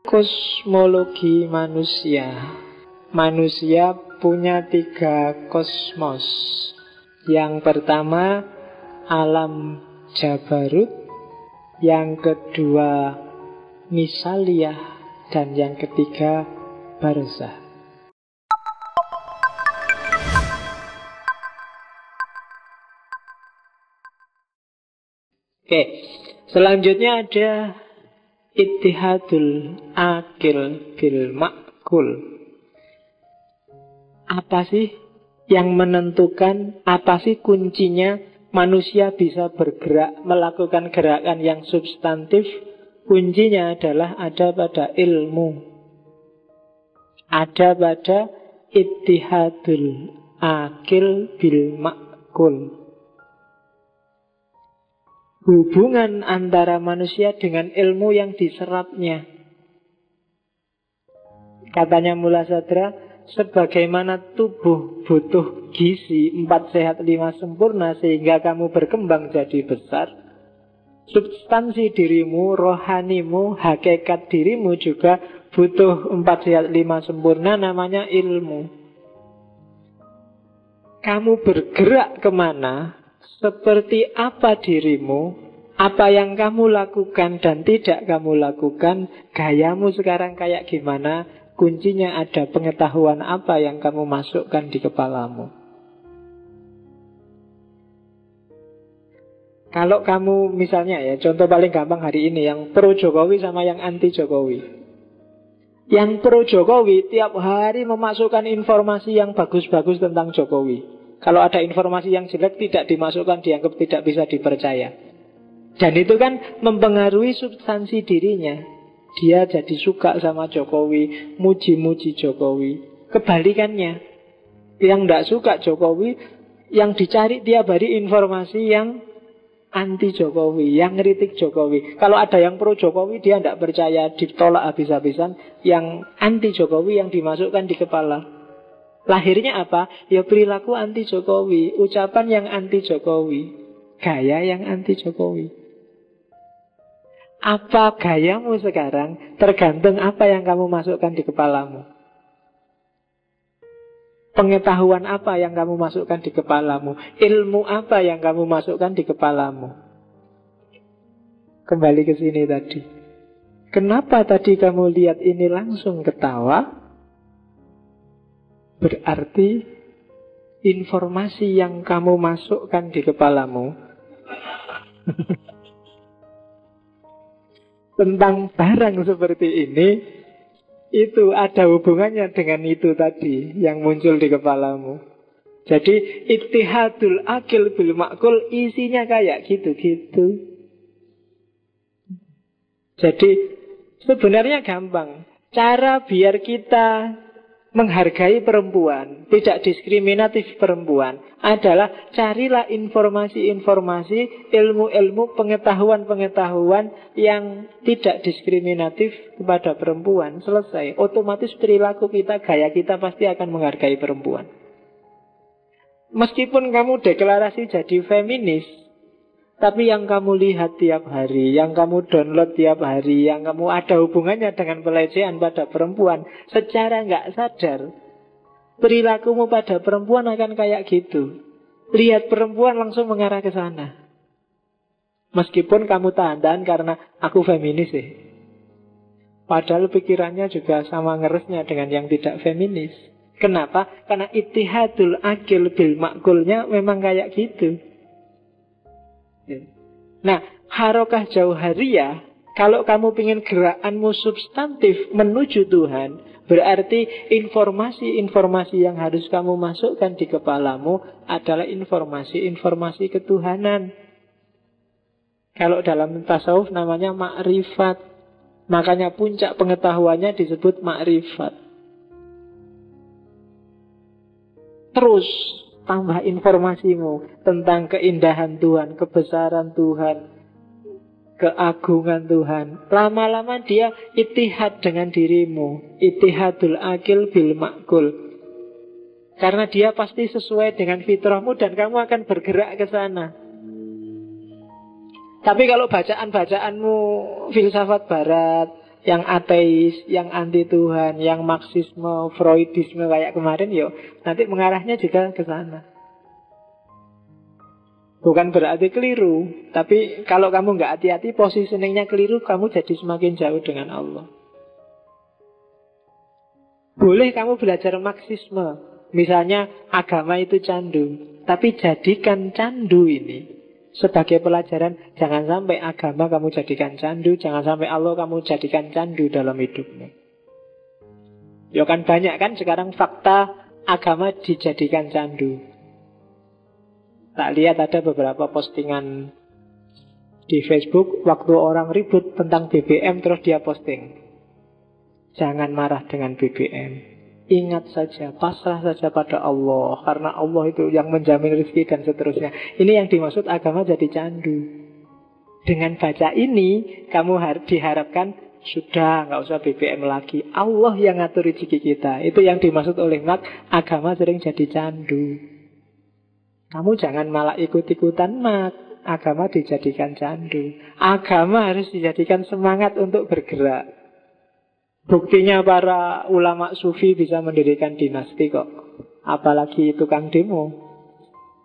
Kosmologi manusia. Manusia punya 3 kosmos. Yang pertama alam Jabarut, yang kedua Misaliyah, dan yang ketiga Barzah. Oke, selanjutnya ada Ittihadul akil bil ma'kul. Apa sih yang menentukan, apa sih kuncinya manusia bisa bergerak, melakukan gerakan yang substantif? Kuncinya adalah ada pada ilmu, ada pada ittihadul akil bil ma'kul. Hubungan antara manusia dengan ilmu yang diserapnya. Katanya Mula Sadra, sebagaimana tubuh butuh gizi 4 sehat 5 sempurna sehingga kamu berkembang jadi besar, substansi dirimu, rohanimu, hakikat dirimu juga butuh 4 sehat 5 sempurna, namanya ilmu. Kamu bergerak kemana, seperti apa dirimu, apa yang kamu lakukan dan tidak kamu lakukan, gayamu sekarang kayak gimana, kuncinya ada pengetahuan apa yang kamu masukkan di kepalamu. Kalau kamu misalnya ya, contoh paling gampang hari ini, yang pro Jokowi sama yang anti Jokowi. Yang pro Jokowi tiap hari memasukkan informasi yang bagus-bagus tentang Jokowi. Kalau ada informasi yang jelek tidak dimasukkan, dianggap tidak bisa dipercaya. Dan itu kan mempengaruhi substansi dirinya. Dia jadi suka sama Jokowi, muji-muji Jokowi. Kebalikannya, yang tidak suka Jokowi, yang dicari tiap hari informasi yang anti Jokowi, yang ngeritik Jokowi. Kalau ada yang pro Jokowi, dia tidak percaya, ditolak habis-habisan. Yang anti Jokowi yang dimasukkan di kepala. Lahirnya apa? Ya perilaku anti Jokowi, ucapan yang anti Jokowi, gaya yang anti Jokowi. Apa gayamu sekarang tergantung apa yang kamu masukkan di kepalamu. Pengetahuan apa yang kamu masukkan di kepalamu, ilmu apa yang kamu masukkan di kepalamu. Kembali ke sini tadi. Kenapa tadi kamu lihat ini langsung ketawa? Berarti informasi yang kamu masukkan di kepalamu tentang barang seperti ini, itu ada hubungannya dengan itu tadi yang muncul di kepalamu. Jadi ittihadul akil bil ma'kul isinya kayak gitu-gitu. Jadi sebenarnya gampang. Cara biar kita menghargai perempuan, tidak diskriminatif perempuan, adalah carilah informasi-informasi, ilmu-ilmu, pengetahuan-pengetahuan yang tidak diskriminatif kepada perempuan. Selesai. Otomatis perilaku kita, gaya kita pasti akan menghargai perempuan. Meskipun kamu deklarasi jadi feminis, tapi yang kamu lihat tiap hari, yang kamu download tiap hari, yang kamu ada hubungannya dengan pelecehan pada perempuan, secara nggak sadar, perilakumu pada perempuan akan kayak gitu. Lihat perempuan langsung mengarah ke sana. Meskipun kamu tahan-tahan karena aku feminis sih. Padahal pikirannya juga sama ngeresnya dengan yang tidak feminis. Kenapa? Karena ittihadul akil bil ma'kulnya memang kayak gitu. Nah, harokah jauhariyah, kalau kamu ingin gerakanmu substantif menuju Tuhan, berarti informasi-informasi yang harus kamu masukkan di kepalamu adalah informasi-informasi ketuhanan. Kalau dalam tasawuf namanya makrifat. Makanya puncak pengetahuannya disebut makrifat. Terus tambah informasimu tentang keindahan Tuhan, kebesaran Tuhan, keagungan Tuhan. Lama-lama dia ittihad dengan dirimu. Ittihadul akil bil ma'kul. Karena dia pasti sesuai dengan fitrahmu dan kamu akan bergerak ke sana. Tapi kalau bacaan-bacaanmu filsafat barat, yang ateis, yang anti Tuhan, yang Marxisme, Freudisme kayak kemarin, yo nanti mengarahnya juga ke sana. Bukan berarti keliru, tapi kalau kamu nggak hati-hati, positioningnya keliru, kamu jadi semakin jauh dengan Allah. Boleh kamu belajar Marxisme, misalnya agama itu candu, tapi jadikan candu ini sebagai pelajaran. Jangan sampai agama kamu jadikan candu, jangan sampai Allah kamu jadikan candu dalam hidupmu. Ya kan banyak kan sekarang fakta agama dijadikan candu. Tak lihat ada beberapa postingan di Facebook waktu orang ribut tentang BBM, terus dia posting, jangan marah dengan BBM, ingat saja, pasrah saja pada Allah, karena Allah itu yang menjamin rezeki dan seterusnya. Ini yang dimaksud agama jadi candu. Dengan baca ini kamu diharapkan sudah nggak usah BBM lagi, Allah yang ngatur rezeki kita. Itu yang dimaksud oleh Marx, agama sering jadi candu. Kamu jangan malah ikut-ikutan Marx, agama dijadikan candu. Agama harus dijadikan semangat untuk bergerak. Buktinya para ulama sufi bisa mendirikan dinasti kok. Apalagi tukang demo.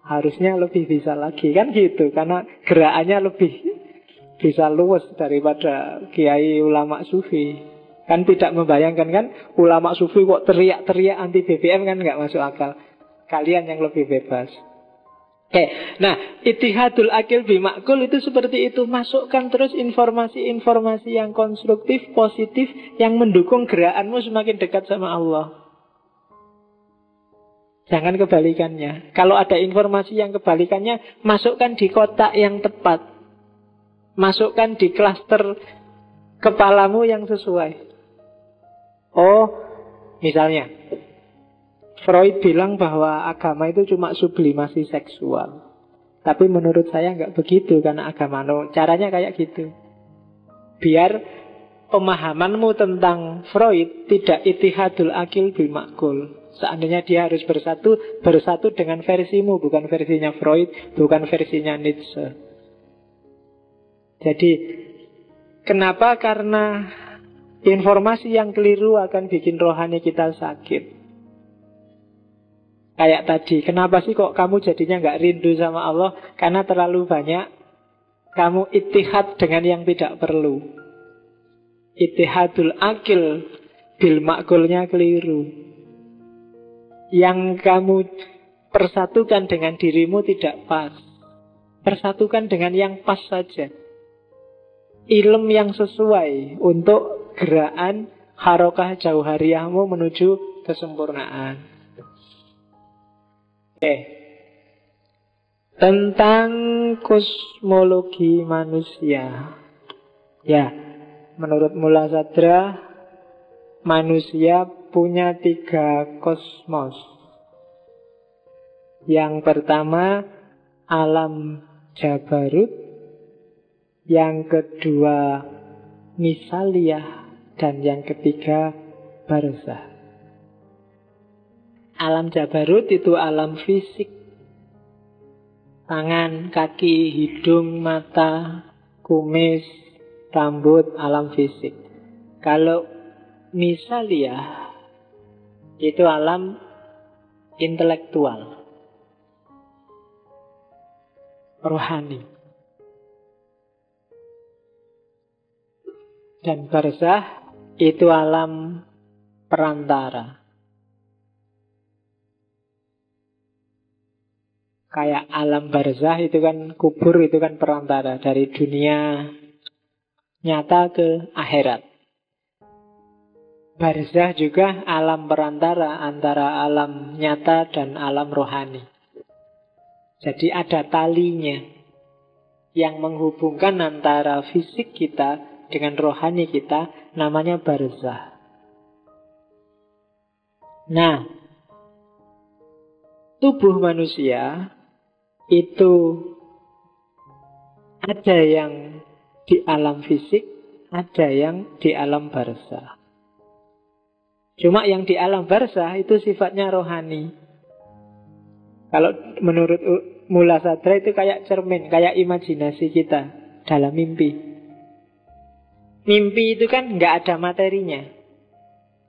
Harusnya lebih bisa lagi, kan gitu. Karena gerakannya lebih bisa luas daripada kiai ulama sufi. Kan tidak membayangkan kan, ulama sufi kok teriak-teriak anti BBM, kan nggak masuk akal. Kalian yang lebih bebas. Oke, nah ittihadul akil bimakul itu seperti itu. Masukkan terus informasi-informasi yang konstruktif, positif, yang mendukung gerakanmu semakin dekat sama Allah. Jangan kebalikannya. Kalau ada informasi yang kebalikannya, masukkan di kotak yang tepat. Masukkan di klaster kepalamu yang sesuai. Oh, misalnya Freud bilang bahwa agama itu cuma sublimasi seksual. Tapi menurut saya nggak begitu, karena agama caranya kayak gitu. Biar pemahamanmu tentang Freud tidak ittihadul akil bil makul. Seandainya dia harus bersatu dengan versimu, bukan versinya Freud, bukan versinya Nietzsche. Jadi kenapa? Karena informasi yang keliru akan bikin rohani kita sakit. Kayak tadi, kenapa sih kok kamu jadinya nggak rindu sama Allah? Karena terlalu banyak kamu ittihad dengan yang tidak perlu. Ittihadul akil bil makulnya keliru. Yang kamu persatukan dengan dirimu tidak pas. Persatukan dengan yang pas saja. Ilm yang sesuai untuk gerakan harokah jauhariyahmu menuju kesempurnaan. Tentang kosmologi manusia. Ya, menurut Mula Sadra, manusia punya 3 kosmos. Yang pertama alam Jabarut, yang kedua Misaliyah, dan yang ketiga Barzah. Alam Jabarut itu alam fisik. Tangan, kaki, hidung, mata, kumis, rambut, alam fisik. Kalau Misaliyah itu alam intelektual, rohani. Dan Barzah itu alam perantara. Kayak alam barzah itu kan, kubur itu kan perantara dari dunia nyata ke akhirat. Barzah juga alam perantara antara alam nyata dan alam rohani. Jadi ada talinya yang menghubungkan antara fisik kita dengan rohani kita, namanya barzah. Nah, tubuh manusia itu ada yang di alam fisik, ada yang di alam barzah. Cuma yang di alam barzah itu sifatnya rohani. Kalau menurut Mula Sadra itu kayak cermin, kayak imajinasi kita dalam mimpi. Mimpi itu kan nggak ada materinya,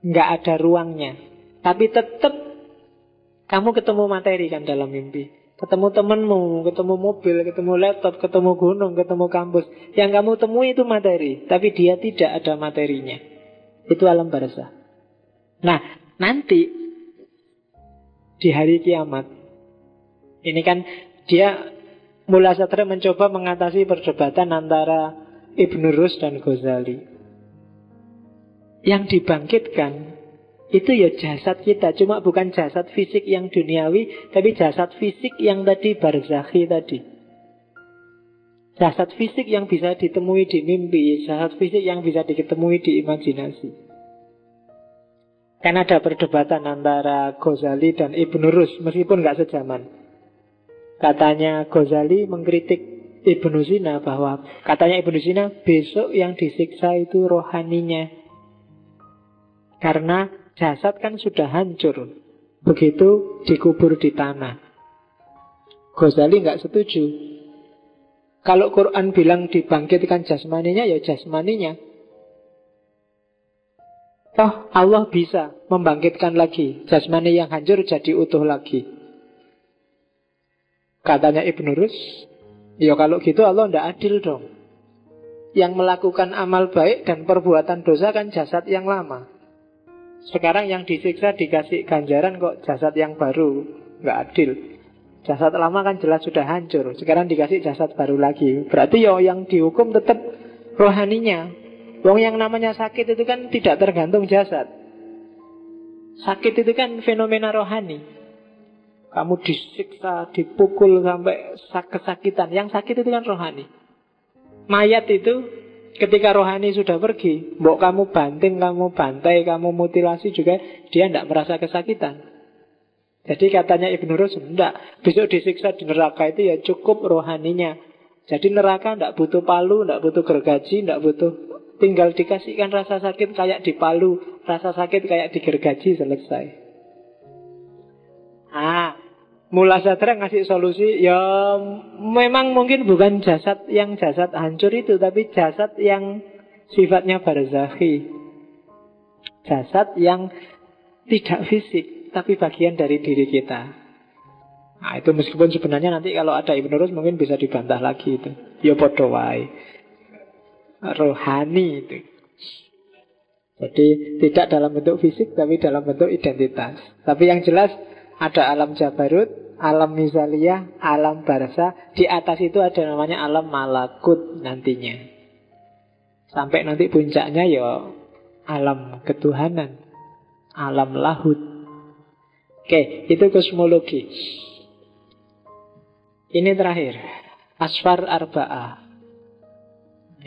nggak ada ruangnya, tapi tetap kamu ketemu materi kan dalam mimpi. Ketemu temenmu, ketemu mobil, ketemu laptop, ketemu gunung, ketemu kampus. Yang kamu temui itu materi, tapi dia tidak ada materinya. Itu alam barzah. Nah, nanti di hari kiamat, ini kan dia Mullah Sadra mencoba mengatasi perdebatan antara Ibn Rus dan Ghazali. Yang dibangkitkan itu ya jasad kita, cuma bukan jasad fisik yang duniawi, tapi jasad fisik yang tadi barzakhi tadi. Jasad fisik yang bisa ditemui di mimpi, jasad fisik yang bisa ditemui di imajinasi. Kan ada perdebatan antara Ghazali dan Ibn Rus, meskipun nggak sejaman. Katanya Ghazali mengkritik Ibnu Sina bahwa katanya Ibnu Sina besok yang disiksa itu rohaninya. Karena jasad kan sudah hancur begitu dikubur di tanah. Ghazali nggak setuju. Kalau Quran bilang dibangkitkan jasmaninya, ya jasmaninya. Toh Allah bisa membangkitkan lagi jasmani yang hancur jadi utuh lagi. Katanya Ibn Rus, ya kalau gitu Allah tidak adil dong. Yang melakukan amal baik dan perbuatan dosa kan jasad yang lama. Sekarang yang disiksa dikasih ganjaran kok jasad yang baru. Nggak adil. Jasad lama kan jelas sudah hancur. Sekarang dikasih jasad baru lagi. Berarti ya yang dihukum tetap rohaninya. Wong yang namanya sakit itu kan tidak tergantung jasad. Sakit itu kan fenomena rohani. Kamu disiksa, dipukul sampai kesakitan. Yang sakit itu kan rohani. Mayat itu ketika rohani sudah pergi, mbok kamu banting, kamu bantai, kamu mutilasi juga, dia tidak merasa kesakitan. Jadi katanya Ibn Rus, enggak, besok disiksa di neraka itu ya cukup rohaninya. Jadi neraka tidak butuh palu, tidak butuh gergaji, tidak butuh, tinggal dikasihkan rasa sakit kayak di palu, rasa sakit kayak di gergaji, selesai. Mullah Sadra ngasih solusi, ya memang mungkin bukan jasad yang jasad hancur itu, tapi jasad yang sifatnya barzakhi. Jasad yang tidak fisik, tapi bagian dari diri kita. Nah itu meskipun sebenarnya nanti kalau ada Ibn Rus mungkin bisa dibantah lagi itu. Ya podo wae. Rohani itu. Jadi tidak dalam bentuk fisik, tapi dalam bentuk identitas. Tapi yang jelas ada alam Jabarut, alam Misaliyah, alam Barzah. Di atas itu ada namanya alam Malakut nantinya. Sampai nanti puncaknya ya alam ketuhanan, alam Lahut. Oke, itu kosmologi. Ini terakhir, Asfar Arba'ah.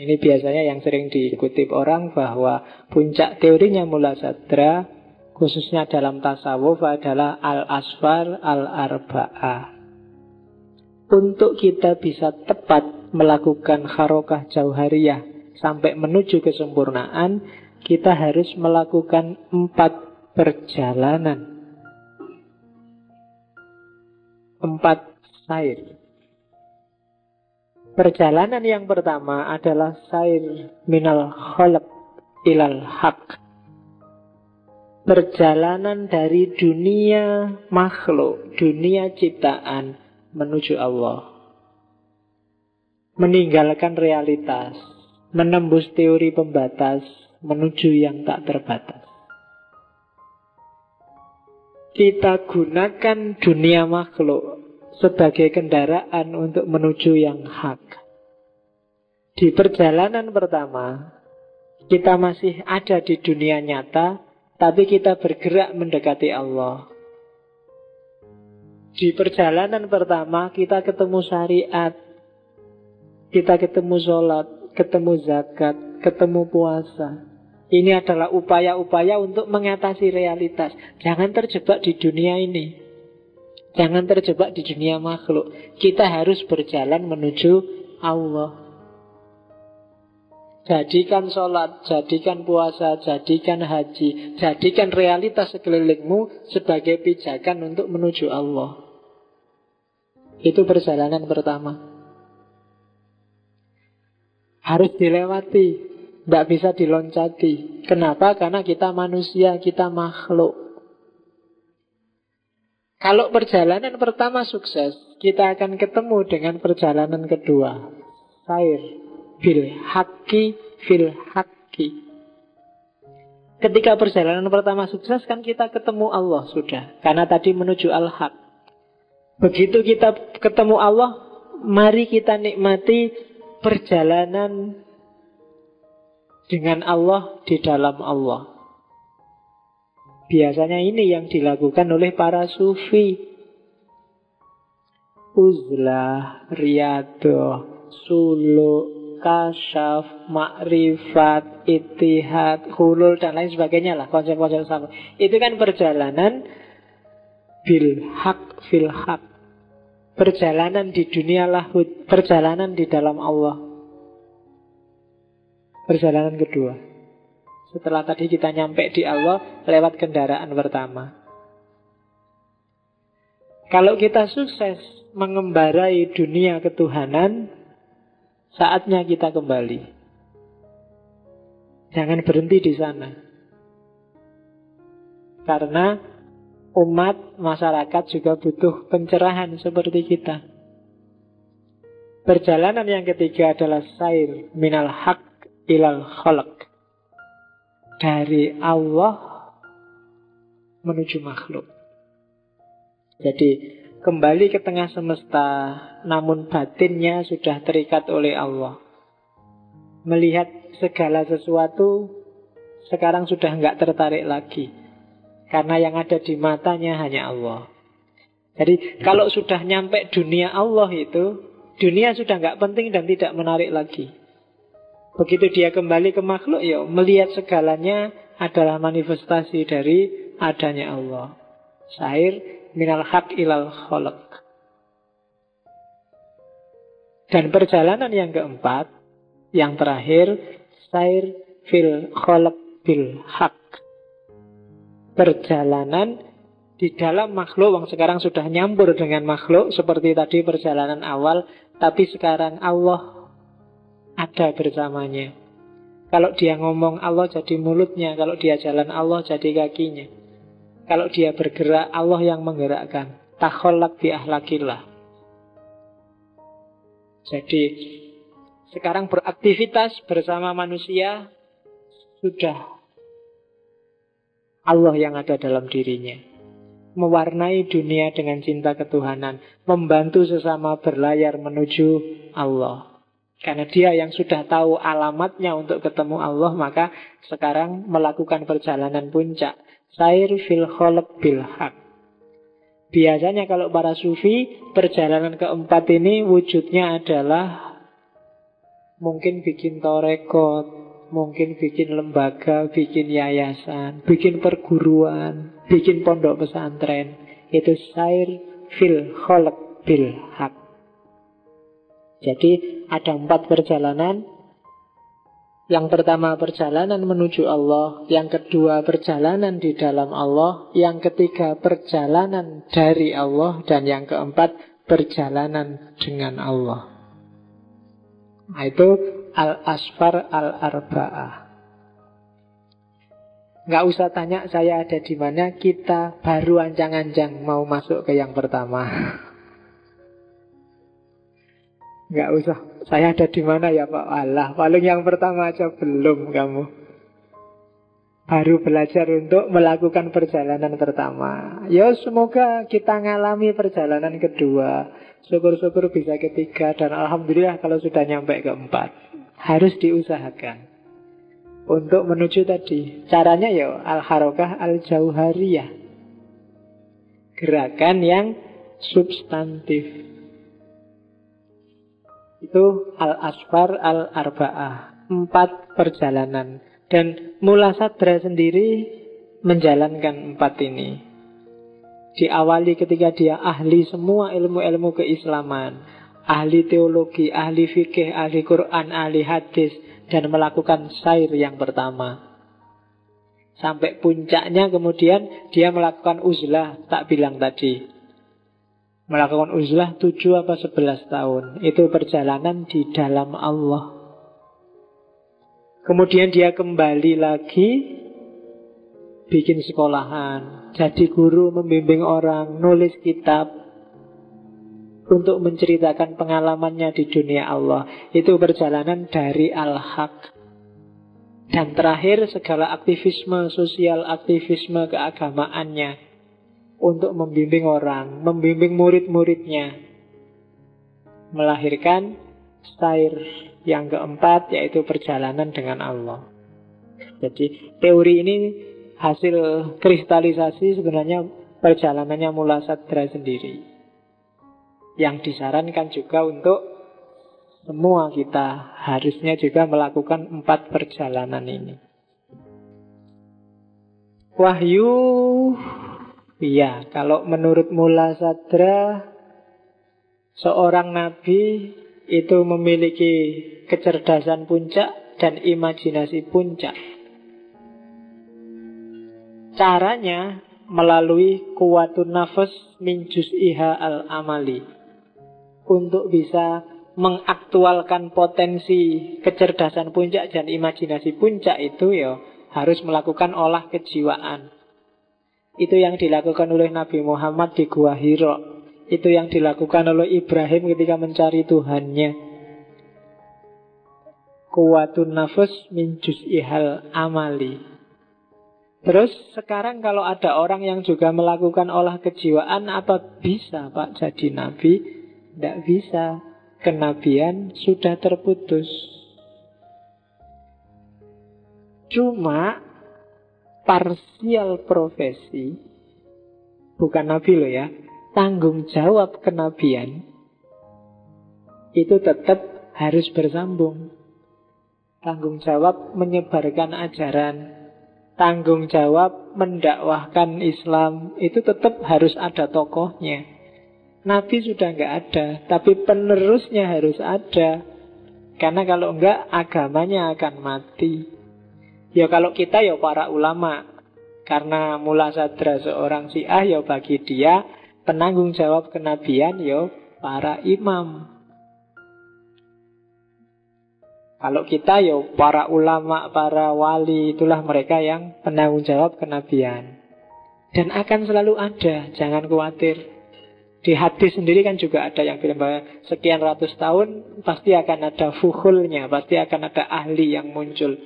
Ini biasanya yang sering dikutip orang bahwa puncak teorinya Mullah Sadra khususnya dalam tasawuf adalah al-asfar al-arba'ah. Untuk kita bisa tepat melakukan harokah jauhariyah sampai menuju kesempurnaan, kita harus melakukan 4 perjalanan, 4 sair. Perjalanan yang pertama adalah sair minal khalq ilal haq. Perjalanan dari dunia makhluk, dunia ciptaan menuju Allah. Meninggalkan realitas, menembus teori pembatas, menuju yang tak terbatas. Kita gunakan dunia makhluk sebagai kendaraan untuk menuju yang hak. Di perjalanan pertama, kita masih ada di dunia nyata, tapi kita bergerak mendekati Allah. Di perjalanan pertama kita ketemu syariat, kita ketemu sholat, ketemu zakat, ketemu puasa. Ini adalah upaya-upaya untuk mengatasi realitas. Jangan terjebak di dunia ini, jangan terjebak di dunia makhluk. Kita harus berjalan menuju Allah. Jadikan sholat, jadikan puasa, jadikan haji, jadikan realitas sekelilingmu sebagai pijakan untuk menuju Allah. Itu perjalanan pertama. Harus dilewati. Tidak bisa diloncati. Kenapa? Karena kita manusia, kita makhluk. Kalau perjalanan pertama sukses, kita akan ketemu dengan perjalanan kedua. Sair bil haqqi fil haqqi. Ketika perjalanan pertama sukses, kan kita ketemu Allah sudah. Karena tadi menuju al-haq. Begitu kita ketemu Allah, mari kita nikmati perjalanan dengan Allah di dalam Allah. Biasanya ini yang dilakukan oleh para sufi. Uzlah, riyadoh, suluk, kasyaf, makrifat, ittihad, hulul, dan lain sebagainya lah, konsep-konsep sama. Itu kan perjalanan bil haq fil haq. Perjalanan di dunia lahud, perjalanan di dalam Allah. Perjalanan kedua. Setelah tadi kita nyampe di Allah lewat kendaraan pertama. Kalau kita sukses mengembarai dunia ketuhanan, saatnya kita kembali. Jangan berhenti di sana. Karena umat, masyarakat juga butuh pencerahan seperti kita. Perjalanan yang ketiga adalah sair minal haq ilal khalaq. Dari Allah menuju makhluk. Jadi kembali ke tengah semesta, namun batinnya sudah terikat oleh Allah. Melihat segala sesuatu sekarang sudah enggak tertarik lagi. Karena yang ada di matanya hanya Allah. Jadi kalau sudah nyampe dunia Allah itu, dunia sudah enggak penting dan tidak menarik lagi. Begitu dia kembali ke makhluk, ya melihat segalanya adalah manifestasi dari adanya Allah. Sair minal haq ilal khalaq. Dan perjalanan yang keempat, yang terakhir, sair fil khalaq bil haq. Perjalanan di dalam makhluk yang sekarang sudah nyampur dengan makhluk, seperti tadi perjalanan awal, tapi sekarang Allah ada bersamanya. Kalau dia ngomong, Allah jadi mulutnya. Kalau dia jalan, Allah jadi kakinya. Kalau dia bergerak, Allah yang menggerakkan. Takhollak bi ahlakillah. Jadi sekarang beraktivitas bersama manusia, sudah Allah yang ada dalam dirinya. Mewarnai dunia dengan cinta ketuhanan. Membantu sesama berlayar menuju Allah. Karena dia yang sudah tahu alamatnya untuk ketemu Allah, maka sekarang melakukan perjalanan puncak. Sair fil khalaq bil haq. Biasanya kalau para sufi, perjalanan keempat ini wujudnya adalah mungkin bikin torekot, mungkin bikin lembaga, bikin yayasan, bikin perguruan, bikin pondok pesantren. Itu sair fil khalaq bil haq. Jadi ada 4 perjalanan. Yang pertama perjalanan menuju Allah, yang kedua perjalanan di dalam Allah, yang ketiga perjalanan dari Allah, dan yang keempat perjalanan dengan Allah. Nah, itu al-asfar al-arba'ah. Nggak usah tanya saya ada di mana, kita baru ancang-ancang mau masuk ke yang pertama. Nggak usah, saya ada di mana ya Pak? Alah, paling yang pertama aja belum kamu. Baru belajar untuk melakukan perjalanan pertama. Ya semoga kita ngalami perjalanan kedua. Syukur-syukur bisa ketiga. Dan alhamdulillah kalau sudah nyampe keempat. Harus diusahakan untuk menuju tadi. Caranya ya al-harokah al-jauhariyah. Gerakan yang substantif. Itu al-asfar al-arba'ah, 4 perjalanan. Dan Mula Sadra sendiri menjalankan 4 ini. Diawali ketika dia ahli semua ilmu-ilmu keislaman, ahli teologi, ahli fikih, ahli Quran, ahli hadis, dan melakukan sair yang pertama. Sampai puncaknya kemudian dia melakukan uzlah, tak bilang tadi. Melakukan uzlah 7 apa 11 tahun. Itu perjalanan di dalam Allah. Kemudian dia kembali lagi bikin sekolahan, jadi guru, membimbing orang, nulis kitab untuk menceritakan pengalamannya di dunia Allah. Itu perjalanan dari Al-Haq. Dan terakhir segala aktivisme sosial, aktivisme keagamaannya untuk membimbing orang, membimbing murid-muridnya, melahirkan sair yang keempat, yaitu perjalanan dengan Allah. Jadi teori ini hasil kristalisasi sebenarnya perjalanannya Mula Sadra sendiri, yang disarankan juga untuk semua kita harusnya juga melakukan 4 perjalanan ini. Wahyu, iya, kalau menurut Mula Sadra, seorang nabi itu memiliki kecerdasan puncak dan imajinasi puncak. Caranya melalui kuwatun nafas min juz'iha al-amali, untuk bisa mengaktualkan potensi kecerdasan puncak dan imajinasi puncak itu ya harus melakukan olah kejiwaan. Itu yang dilakukan oleh Nabi Muhammad di Gua Hira. Itu yang dilakukan oleh Ibrahim ketika mencari Tuhannya. Kuwatun nafas min juz'ihal amali. Terus sekarang kalau ada orang yang juga melakukan olah kejiwaan, apa bisa Pak jadi nabi? Tidak bisa. Kenabian sudah terputus. Cuma parsial profesi, bukan nabi loh ya, tanggung jawab kenabian itu tetap harus bersambung. Tanggung jawab menyebarkan ajaran, tanggung jawab mendakwahkan Islam, itu tetap harus ada tokohnya. Nabi sudah nggak ada, tapi penerusnya harus ada. Karena kalau enggak, agamanya akan mati. Ya kalau kita ya para ulama. Karena Mula Sadra seorang Syiah, ya bagi dia penanggung jawab kenabian ya para imam. Kalau kita ya para ulama, para wali, itulah mereka yang penanggung jawab kenabian. Dan akan selalu ada, jangan khawatir. Di hadis sendiri kan juga ada yang bilang bahwa sekian ratus tahun pasti akan ada fuhulnya, pasti akan ada ahli yang muncul.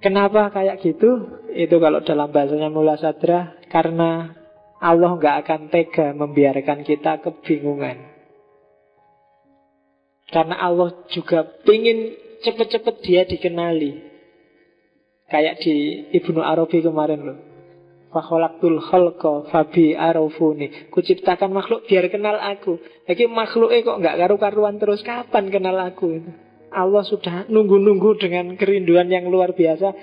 Kenapa kayak gitu? Itu kalau dalam bahasanya Mula Sadra, karena Allah nggak akan tega membiarkan kita kebingungan. Karena Allah juga ingin cepet-cepet dia dikenali. Kayak di Ibnu Arabi kemarin loh. Fakholaktul khalqa fabi arafuni. Kuciptakan makhluk biar kenal aku. Lagi makhluknya kok nggak karu-karuan terus, kapan kenal aku? Allah sudah nunggu-nunggu dengan kerinduan yang luar biasa,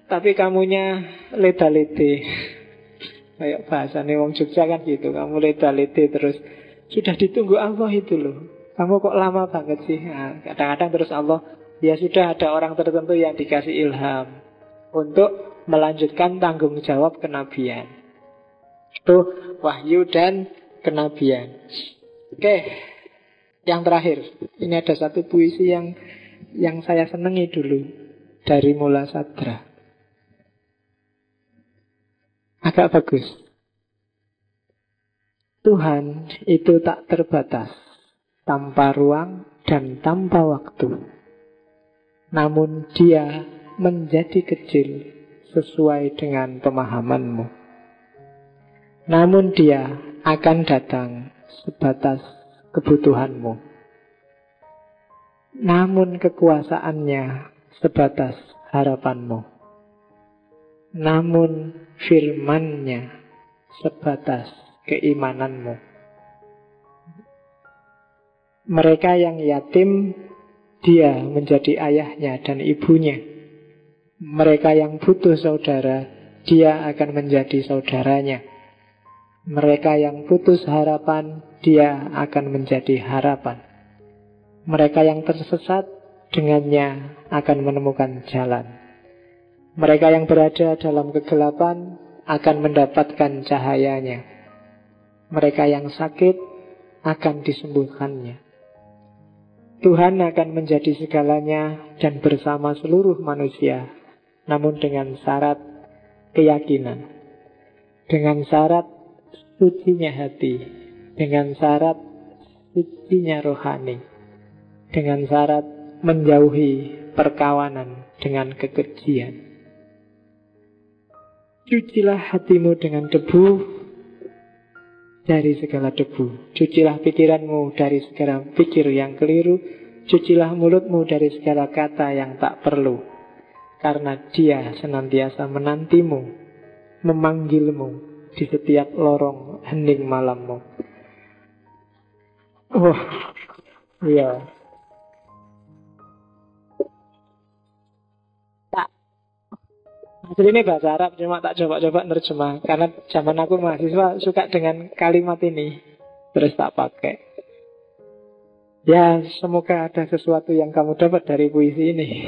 tapi kamunya leda-lede. Kayak bahasanya wong Jogja kan gitu, kamu leda-lede terus. Sudah ditunggu Allah itu loh. Kamu kok lama banget sih? Nah, kadang-kadang terus Allah, ya sudah ada orang tertentu yang dikasih ilham untuk melanjutkan tanggung jawab kenabian. Itu wahyu dan kenabian. Oke, yang terakhir. Ini ada satu puisi yang saya senangi dulu dari Mula Sadra. Agak bagus. Tuhan itu tak terbatas, tanpa ruang dan tanpa waktu. Namun dia menjadi kecil sesuai dengan pemahamanmu. Namun dia akan datang sebatas kebutuhanmu. Namun kekuasaannya sebatas harapanmu. Namun firman-Nya sebatas keimananmu. Mereka yang yatim, dia menjadi ayahnya dan ibunya. Mereka yang butuh saudara, dia akan menjadi saudaranya. Mereka yang putus harapan, dia akan menjadi harapan. Mereka yang tersesat, dengannya akan menemukan jalan. Mereka yang berada dalam kegelapan akan mendapatkan cahayanya. Mereka yang sakit akan disembuhkannya. Tuhan akan menjadi segalanya dan bersama seluruh manusia, namun dengan syarat keyakinan, dengan syarat sucinya hati, dengan syarat sucinya rohani, dengan syarat menjauhi perkawanan dengan kekejian. Cucilah hatimu dengan debu dari segala debu. Cucilah pikiranmu dari segala pikir yang keliru. Cucilah mulutmu dari segala kata yang tak perlu. Karena Dia senantiasa menantimu, memanggilmu di setiap lorong hening malammu. Wah, iya. Jadi ini bahasa Arab, cuma tak coba-coba nerjemah. Karena zaman aku mahasiswa suka dengan kalimat ini, terus tak pakai. Ya, semoga ada sesuatu yang kamu dapat dari puisi ini.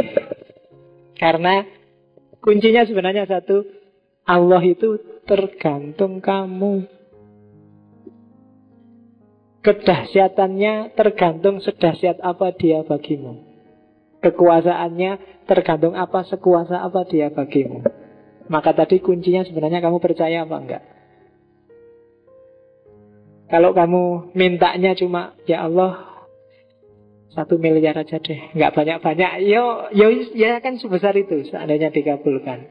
Karena kuncinya sebenarnya satu, Allah itu tergantung kamu. Kedahsyatannya tergantung sedahsyat apa Dia bagimu. Kekuasaannya tergantung apa, sekuasa apa Dia bagimu. Maka tadi kuncinya sebenarnya kamu percaya apa enggak. Kalau kamu mintanya cuma, ya Allah 1 miliar aja deh, enggak banyak-banyak, ya kan sebesar itu seandainya dikabulkan.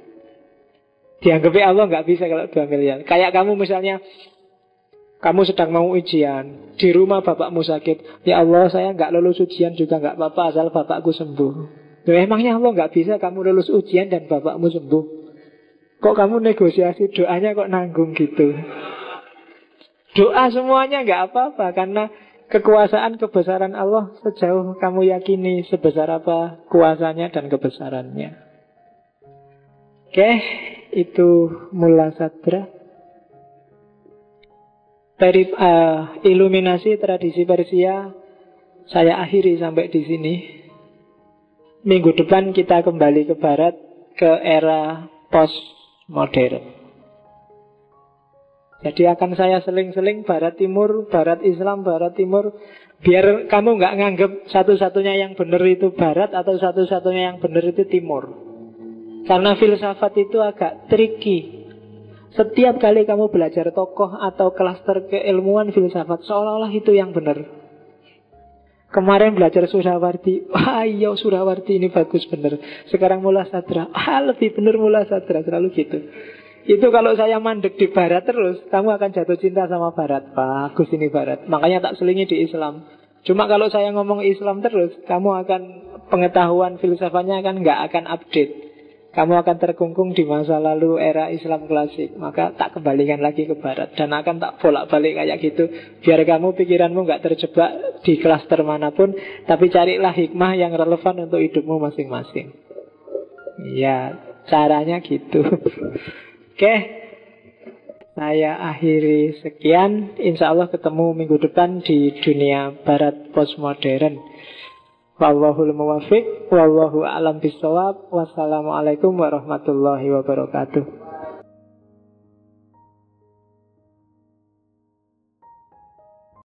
Dianggapnya Allah enggak bisa kalau 2 miliar. Kayak kamu misalnya, kamu sedang mau ujian, di rumah bapakmu sakit. Ya Allah, saya nggak lulus ujian juga nggak apa-apa, asal bapakku sembuh. Loh, emangnya Allah nggak bisa kamu lulus ujian dan bapakmu sembuh? Kok kamu negosiasi doanya kok nanggung gitu? Doa semuanya nggak apa-apa, karena kekuasaan kebesaran Allah sejauh kamu yakini sebesar apa kuasanya dan kebesarannya. Oke, itu Mula Sadra. Dari iluminasi tradisi Persia saya akhiri sampai di sini. Minggu depan kita kembali ke barat, ke era postmodern. Jadi akan saya seling-seling barat timur, barat Islam, barat timur, biar kamu nggak nganggep satu-satunya yang benar itu barat atau satu-satunya yang benar itu timur. Karena filsafat itu agak tricky. Setiap kali kamu belajar tokoh atau klaster keilmuan filsafat, seolah-olah itu yang benar. Kemarin belajar Surawarti, wah iya Surawarti ini bagus benar. Sekarang Mula Sadra, lebih benar Mula Sadra, selalu gitu. Itu kalau saya mandek di barat terus, kamu akan jatuh cinta sama barat. Bagus ini barat, makanya tak selingi di Islam. Cuma kalau saya ngomong Islam terus, kamu akan, pengetahuan filsafatnya kan nggak akan update. Kamu akan terkungkung di masa lalu era Islam klasik. Maka tak kembalikan lagi ke barat. Dan akan tak bolak-balik kayak gitu. Biar kamu pikiranmu gak terjebak di klaster manapun. Tapi carilah hikmah yang relevan untuk hidupmu masing-masing. Ya, caranya gitu. Oke, saya akhiri sekian. Insya Allah ketemu minggu depan di dunia barat postmodern. Wallahul muwaffiq, wallahu a'lam bishawab. Wassalamualaikum warahmatullahi wabarakatuh.